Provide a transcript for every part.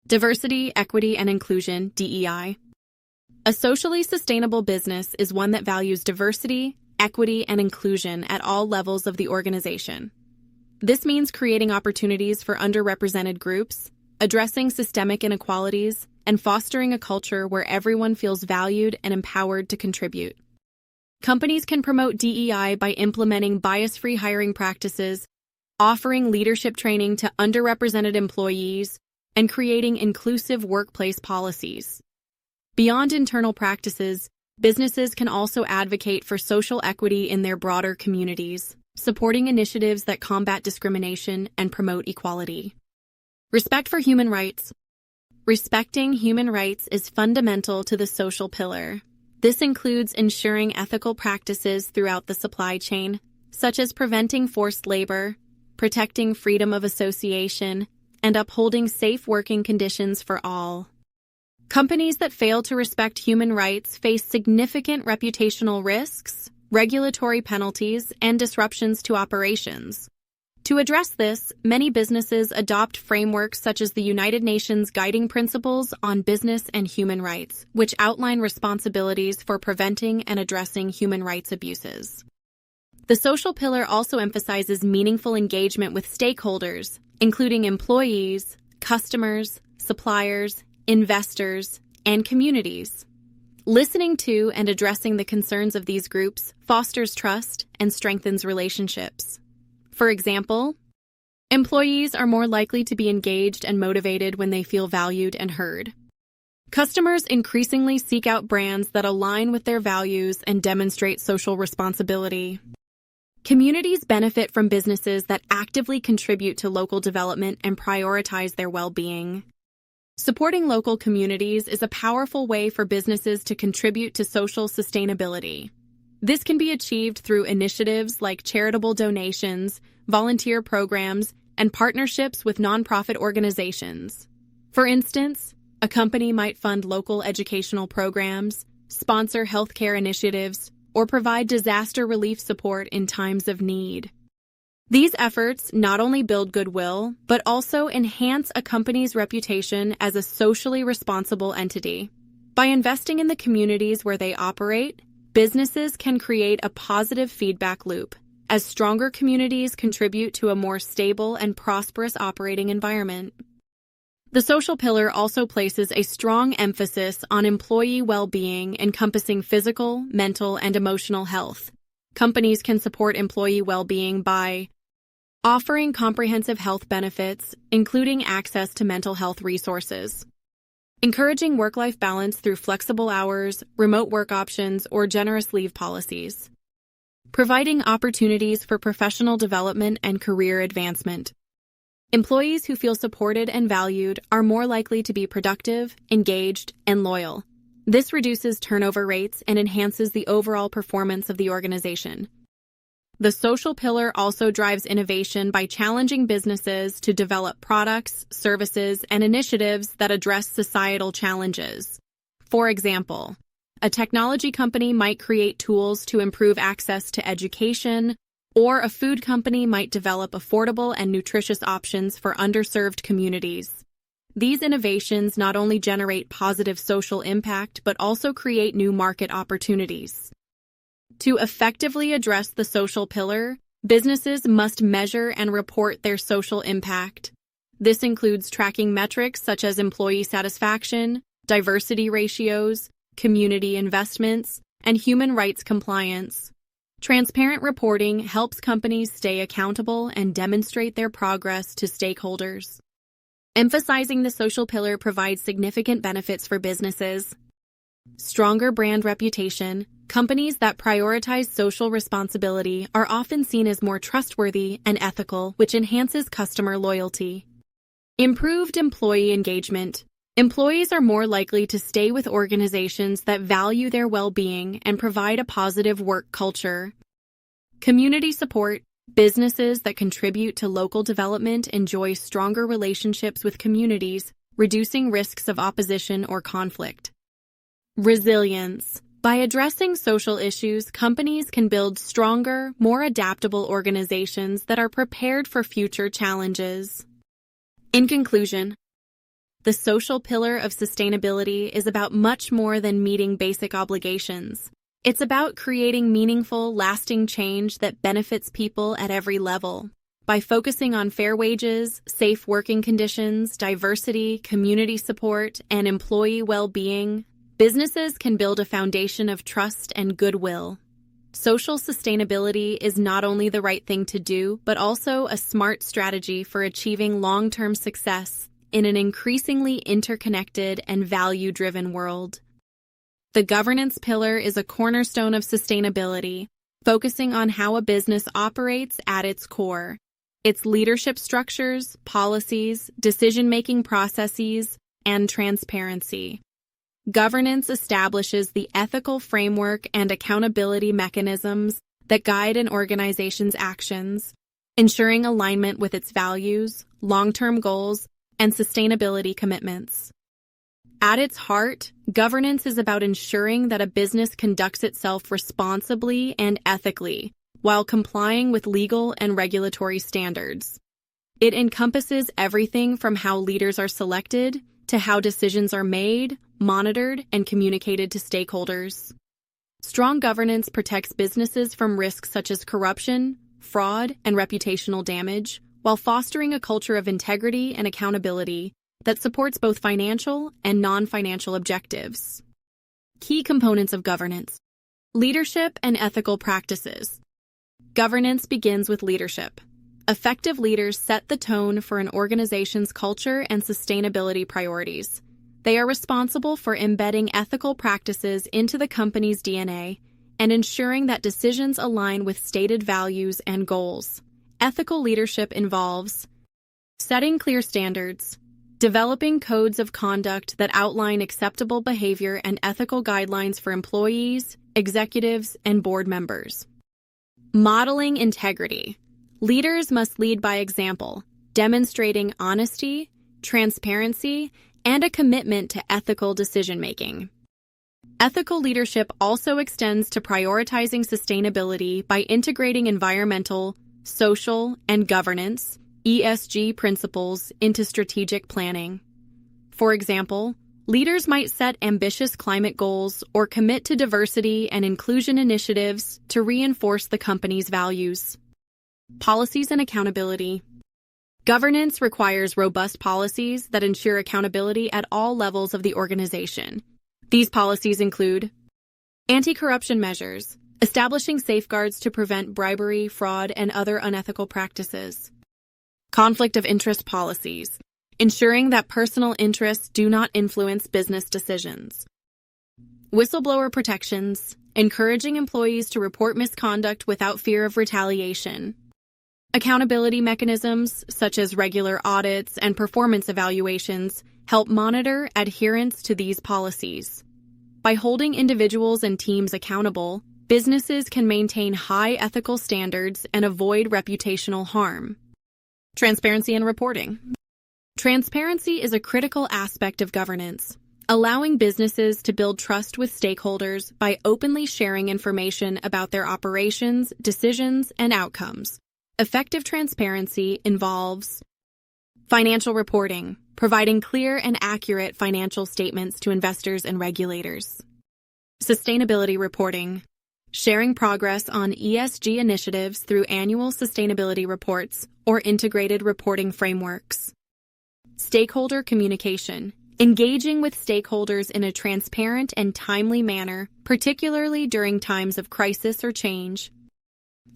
Diversity, equity, and inclusion, DEI. A socially sustainable business is one that values diversity, equity, and inclusion at all levels of the organization. This means creating opportunities for underrepresented groups, addressing systemic inequalities, and fostering a culture where everyone feels valued and empowered to contribute. Companies can promote DEI by implementing bias-free hiring practices, offering leadership training to underrepresented employees, and creating inclusive workplace policies. Beyond internal practices, businesses can also advocate for social equity in their broader communities, supporting initiatives that combat discrimination and promote equality. Respect for human rights. Respecting human rights is fundamental to the social pillar. This includes ensuring ethical practices throughout the supply chain, such as preventing forced labor, protecting freedom of association, and upholding safe working conditions for all. Companies that fail to respect human rights face significant reputational risks, regulatory penalties, and disruptions to operations. To address this, many businesses adopt frameworks such as the United Nations Guiding Principles on Business and Human Rights, which outline responsibilities for preventing and addressing human rights abuses. The social pillar also emphasizes meaningful engagement with stakeholders, including employees, customers, suppliers, investors, and communities. Listening to and addressing the concerns of these groups fosters trust and strengthens relationships. For example, employees are more likely to be engaged and motivated when they feel valued and heard. Customers increasingly seek out brands that align with their values and demonstrate social responsibility. Communities benefit from businesses that actively contribute to local development and prioritize their well-being. Supporting local communities is a powerful way for businesses to contribute to social sustainability. This can be achieved through initiatives like charitable donations, volunteer programs, and partnerships with nonprofit organizations. For instance, a company might fund local educational programs, sponsor healthcare initiatives, or provide disaster relief support in times of need. These efforts not only build goodwill, but also enhance a company's reputation as a socially responsible entity. By investing in the communities where they operate, businesses can create a positive feedback loop, as stronger communities contribute to a more stable and prosperous operating environment. The social pillar also places a strong emphasis on employee well-being encompassing physical, mental, and emotional health. Companies can support employee well-being by offering comprehensive health benefits, including access to mental health resources, encouraging work-life balance through flexible hours, remote work options, or generous leave policies, providing opportunities for professional development and career advancement. Employees who feel supported and valued are more likely to be productive, engaged, and loyal. This reduces turnover rates and enhances the overall performance of the organization. The social pillar also drives innovation by challenging businesses to develop products, services, and initiatives that address societal challenges. For example, a technology company might create tools to improve access to education, or a food company might develop affordable and nutritious options for underserved communities. These innovations not only generate positive social impact, but also create new market opportunities. To effectively address the social pillar, businesses must measure and report their social impact. This includes tracking metrics such as employee satisfaction, diversity ratios, community investments, and human rights compliance. Transparent reporting helps companies stay accountable and demonstrate their progress to stakeholders. Emphasizing the social pillar provides significant benefits for businesses. Stronger brand reputation. Companies that prioritize social responsibility are often seen as more trustworthy and ethical, which enhances customer loyalty. Improved employee engagement. Employees are more likely to stay with organizations that value their well-being and provide a positive work culture. Community support. Businesses that contribute to local development enjoy stronger relationships with communities, reducing risks of opposition or conflict. Resilience. By addressing social issues, companies can build stronger, more adaptable organizations that are prepared for future challenges. In conclusion, the social pillar of sustainability is about much more than meeting basic obligations. It's about creating meaningful, lasting change that benefits people at every level. By focusing on fair wages, safe working conditions, diversity, community support, and employee well-being, businesses can build a foundation of trust and goodwill. Social sustainability is not only the right thing to do, but also a smart strategy for achieving long-term success in an increasingly interconnected and value-driven world. The governance pillar is a cornerstone of sustainability, focusing on how a business operates at its core. Its leadership structures, policies, decision-making processes, and transparency. Governance establishes the ethical framework and accountability mechanisms that guide an organization's actions, ensuring alignment with its values, long-term goals, and sustainability commitments. At its heart, governance is about ensuring that a business conducts itself responsibly and ethically, while complying with legal and regulatory standards. It encompasses everything from how leaders are selected to how decisions are made, monitored, and communicated to stakeholders. Strong governance protects businesses from risks such as corruption, fraud, and reputational damage, while fostering a culture of integrity and accountability that supports both financial and non-financial objectives. Key components of governance: leadership and ethical practices. Governance begins with leadership. Effective leaders set the tone for an organization's culture and sustainability priorities. They are responsible for embedding ethical practices into the company's DNA and ensuring that decisions align with stated values and goals. Ethical leadership involves setting clear standards, developing codes of conduct that outline acceptable behavior and ethical guidelines for employees, executives, and board members. Modeling integrity. Leaders must lead by example, demonstrating honesty, transparency, and a commitment to ethical decision-making. Ethical leadership also extends to prioritizing sustainability by integrating environmental, social, and governance (ESG) principles into strategic planning. For example, leaders might set ambitious climate goals or commit to diversity and inclusion initiatives to reinforce the company's values. Policies and accountability. Governance requires robust policies that ensure accountability at all levels of the organization. These policies include anti-corruption measures, establishing safeguards to prevent bribery, fraud, and other unethical practices. Conflict of interest policies, ensuring that personal interests do not influence business decisions. Whistleblower protections, encouraging employees to report misconduct without fear of retaliation. Accountability mechanisms, such as regular audits and performance evaluations, help monitor adherence to these policies. By holding individuals and teams accountable, businesses can maintain high ethical standards and avoid reputational harm. Transparency and reporting. Transparency is a critical aspect of governance, allowing businesses to build trust with stakeholders by openly sharing information about their operations, decisions, and outcomes. Effective transparency involves financial reporting, providing clear and accurate financial statements to investors and regulators. Sustainability reporting, sharing progress on ESG initiatives through annual sustainability reports or integrated reporting frameworks. Stakeholder communication, engaging with stakeholders in a transparent and timely manner, particularly during times of crisis or change.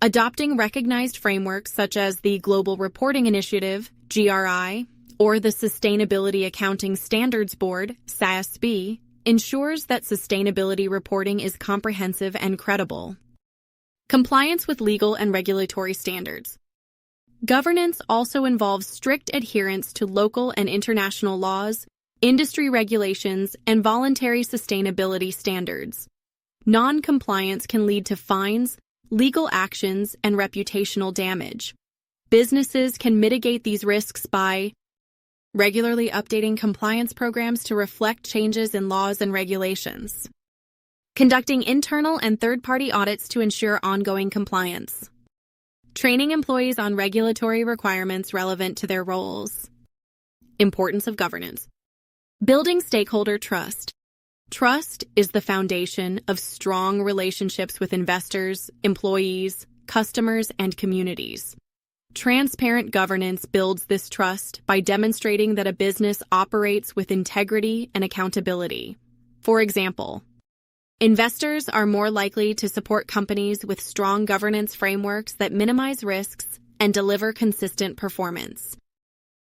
Adopting recognized frameworks such as the Global Reporting Initiative, GRI, or the Sustainability Accounting Standards Board, SASB, ensures that sustainability reporting is comprehensive and credible. Compliance with legal and regulatory standards. Governance also involves strict adherence to local and international laws, industry regulations, and voluntary sustainability standards. Non-compliance can lead to fines, legal actions, and reputational damage. Businesses can mitigate these risks by regularly updating compliance programs to reflect changes in laws and regulations, conducting internal and third-party audits to ensure ongoing compliance, training employees on regulatory requirements relevant to their roles. Importance of governance. Building stakeholder trust. Trust is the foundation of strong relationships with investors, employees, customers, and communities. Transparent governance builds this trust by demonstrating that a business operates with integrity and accountability. For example, investors are more likely to support companies with strong governance frameworks that minimize risks and deliver consistent performance.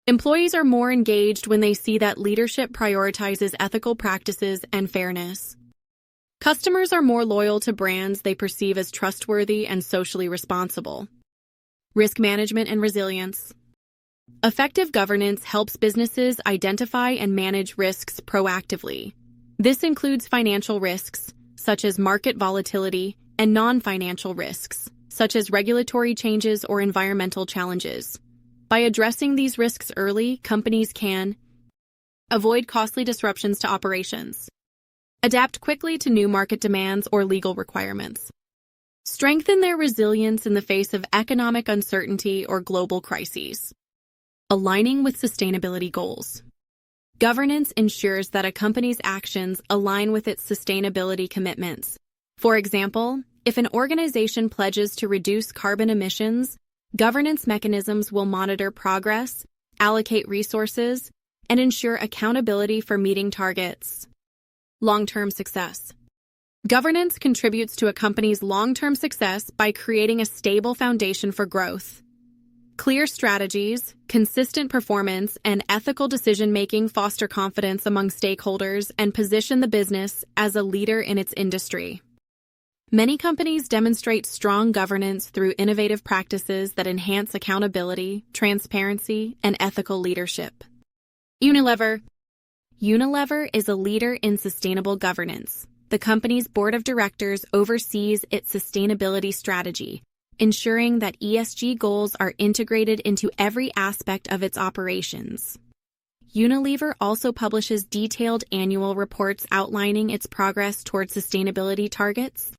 Employees are more engaged when they see that leadership prioritizes ethical practices and fairness. Customers are more loyal to brands they perceive as trustworthy and socially responsible. Risk management and resilience. Effective governance helps businesses identify and manage risks proactively. This includes financial risks, such as market volatility, and non-financial risks, such as regulatory changes or environmental challenges. By addressing these risks early, companies can avoid costly disruptions to operations, adapt quickly to new market demands or legal requirements, strengthen their resilience in the face of economic uncertainty or global crises. Aligning with sustainability goals. Governance ensures that a company's actions align with its sustainability commitments. For example, if an organization pledges to reduce carbon emissions, governance mechanisms will monitor progress, allocate resources, and ensure accountability for meeting targets. Long-term success. Governance contributes to a company's long-term success by creating a stable foundation for growth. Clear strategies, consistent performance, and ethical decision-making foster confidence among stakeholders and position the business as a leader in its industry. Many companies demonstrate strong governance through innovative practices that enhance accountability, transparency, and ethical leadership. Unilever. Unilever is a leader in sustainable governance. The company's board of directors oversees its sustainability strategy, ensuring that ESG goals are integrated into every aspect of its operations. Unilever also publishes detailed annual reports outlining its progress towards sustainability targets,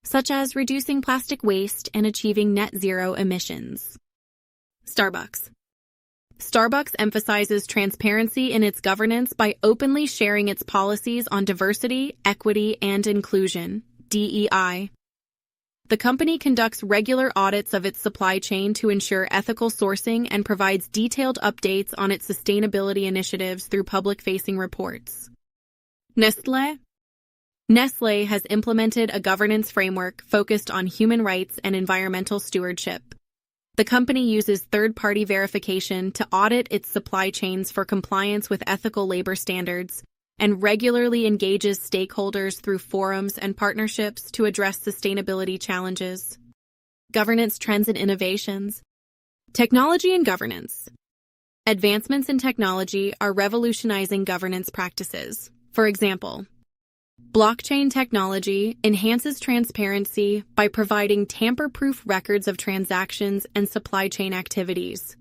such as reducing plastic waste and achieving net zero emissions. Starbucks. Starbucks emphasizes transparency in its governance by openly sharing its policies on diversity, equity, and inclusion, DEI. The company conducts regular audits of its supply chain to ensure ethical sourcing and provides detailed updates on its sustainability initiatives through public-facing reports. Nestlé. Nestlé has implemented a governance framework focused on human rights and environmental stewardship. The company uses third-party verification to audit its supply chains for compliance with ethical labor standards and regularly engages stakeholders through forums and partnerships to address sustainability challenges. Governance trends and innovations. Technology and governance. Advancements in technology are revolutionizing governance practices. For example, blockchain technology enhances transparency by providing tamper-proof records of transactions and supply chain activities.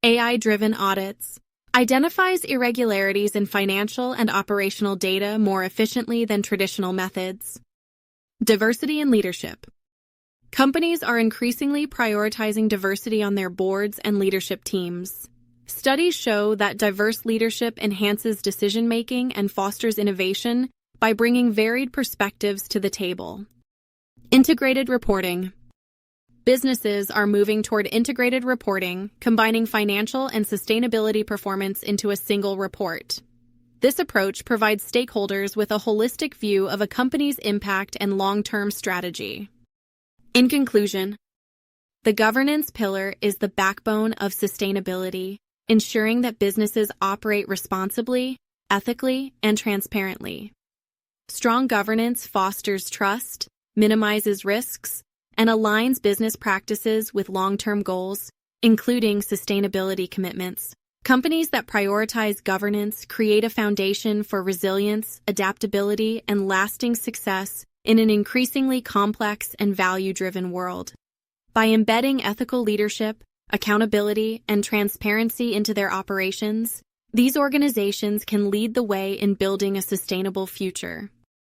AI-driven audits identifies irregularities in financial and operational data more efficiently than traditional methods. Diversity and leadership. Companies are increasingly prioritizing diversity on their boards and leadership teams. Studies show that diverse leadership enhances decision-making and fosters innovation by bringing varied perspectives to the table. Integrated reporting. Businesses are moving toward integrated reporting, combining financial and sustainability performance into a single report. This approach provides stakeholders with a holistic view of a company's impact and long-term strategy. In conclusion, the governance pillar is the backbone of sustainability, ensuring that businesses operate responsibly, ethically, and transparently. Strong governance fosters trust, minimizes risks, and aligns business practices with long-term goals, including sustainability commitments. Companies that prioritize governance create a foundation for resilience, adaptability, and lasting success in an increasingly complex and value-driven world. By embedding ethical leadership, accountability, and transparency into their operations, these organizations can lead the way in building a sustainable future.